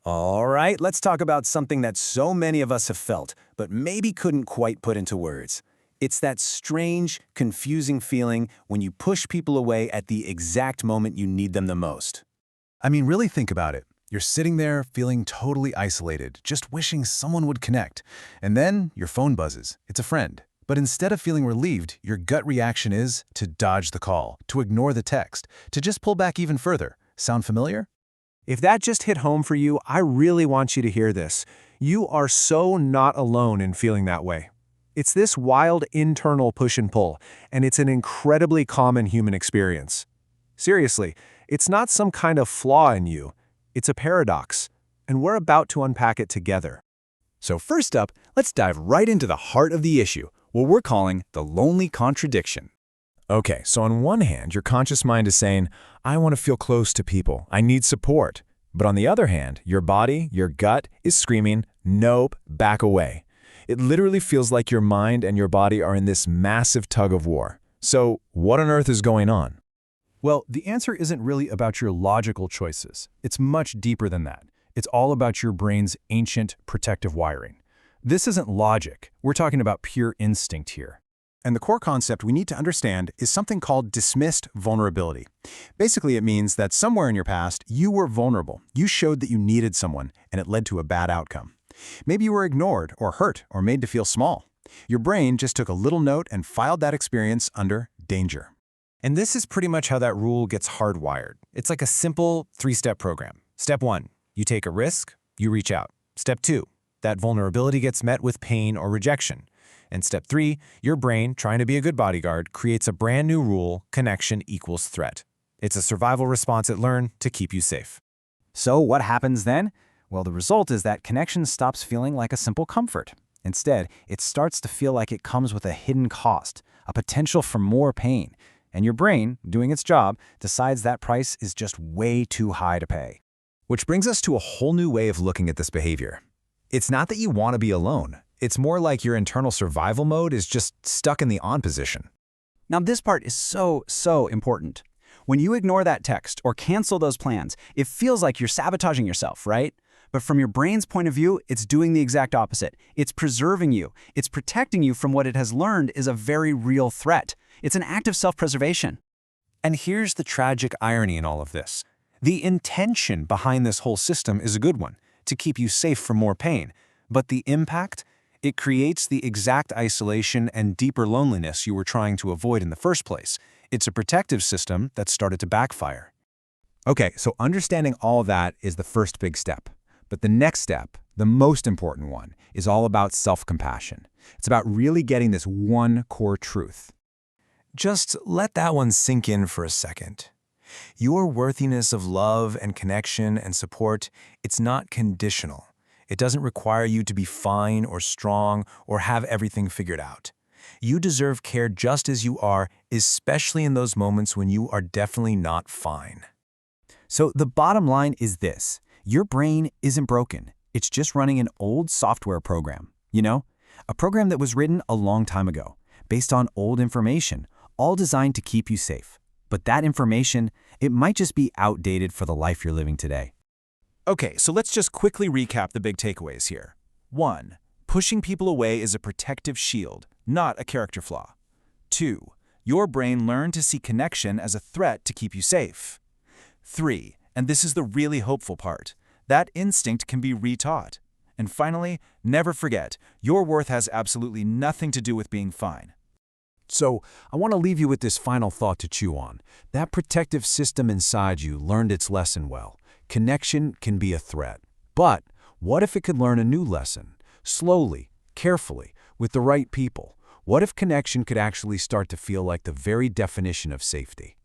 All right, let's talk about something that so many of us have felt, but maybe couldn't quite put into words. It's that strange, confusing feeling when you push people away at the exact moment you need them the most. I mean, really think about it. You're sitting there feeling totally isolated, just wishing someone would connect. And then your phone buzzes. It's a friend. But instead of feeling relieved, your gut reaction is to dodge the call, to ignore the text, to just pull back even further. Sound familiar? If that just hit home for you, I really want you to hear this. You are so not alone in feeling that way. It's this wild internal push and pull, and it's an incredibly common human experience. Seriously, it's not some kind of flaw in you. It's a paradox, and we're about to unpack it together. So first up, let's dive right into the heart of the issue, what we're calling the lonely contradiction. Okay, so on one hand, your conscious mind is saying, I want to feel close to people. I need support. But on the other hand, your body, your gut, is screaming, nope, back away. It literally feels like your mind and your body are in this massive tug of war. So what on earth is going on? Well, the answer isn't really about your logical choices. It's much deeper than that. It's all about your brain's ancient protective wiring. This isn't logic. We're talking about pure instinct here. And the core concept we need to understand is something called dismissed vulnerability. Basically, it means that somewhere in your past, you were vulnerable. You showed that you needed someone, and it led to a bad outcome. Maybe you were ignored or hurt or made to feel small. Your brain just took a little note and filed that experience under danger. And this is pretty much how that rule gets hardwired. It's like a simple three-step program. Step 1, you take a risk, you reach out. Step 2, that vulnerability gets met with pain or rejection. And step 3, your brain, trying to be a good bodyguard, creates a brand new rule, connection equals threat. It's a survival response it learned to keep you safe. So what happens then? Well, the result is that connection stops feeling like a simple comfort. Instead, it starts to feel like it comes with a hidden cost, a potential for more pain. And your brain, doing its job, decides that price is just way too high to pay. Which brings us to a whole new way of looking at this behavior. It's not that you want to be alone. It's more like your internal survival mode is just stuck in the on position. Now this part is so important. When you ignore that text or cancel those plans, it feels like you're sabotaging yourself, right? But from your brain's point of view, it's doing the exact opposite. It's preserving you. It's protecting you from what it has learned is a very real threat. It's an act of self-preservation. And here's the tragic irony in all of this. The intention behind this whole system is a good one, to keep you safe from more pain. But the impact? It creates the exact isolation and deeper loneliness you were trying to avoid in the first place. It's a protective system that started to backfire. Okay, so understanding all that is the first big step. But the next step, the most important one, is all about self-compassion. It's about really getting this one core truth. Just let that one sink in for a second. Your worthiness of love and connection and support, it's not conditional. It doesn't require you to be fine or strong or have everything figured out. You deserve care just as you are, especially in those moments when you are definitely not fine. So the bottom line is this. Your brain isn't broken. It's just running an old software program. You know, a program that was written a long time ago, based on old information, all designed to keep you safe. But that information, it might just be outdated for the life you're living today. Okay, so let's just quickly recap the big takeaways here. 1. Pushing people away is a protective shield, not a character flaw. 2. Your brain learned to see connection as a threat to keep you safe. 3. And this is the really hopeful part. That instinct can be retaught. And finally, never forget, your worth has absolutely nothing to do with being fine. So I want to leave you with this final thought to chew on. That protective system inside you learned its lesson well. Connection can be a threat. But what if it could learn a new lesson? Slowly, carefully, with the right people. What if connection could actually start to feel like the very definition of safety?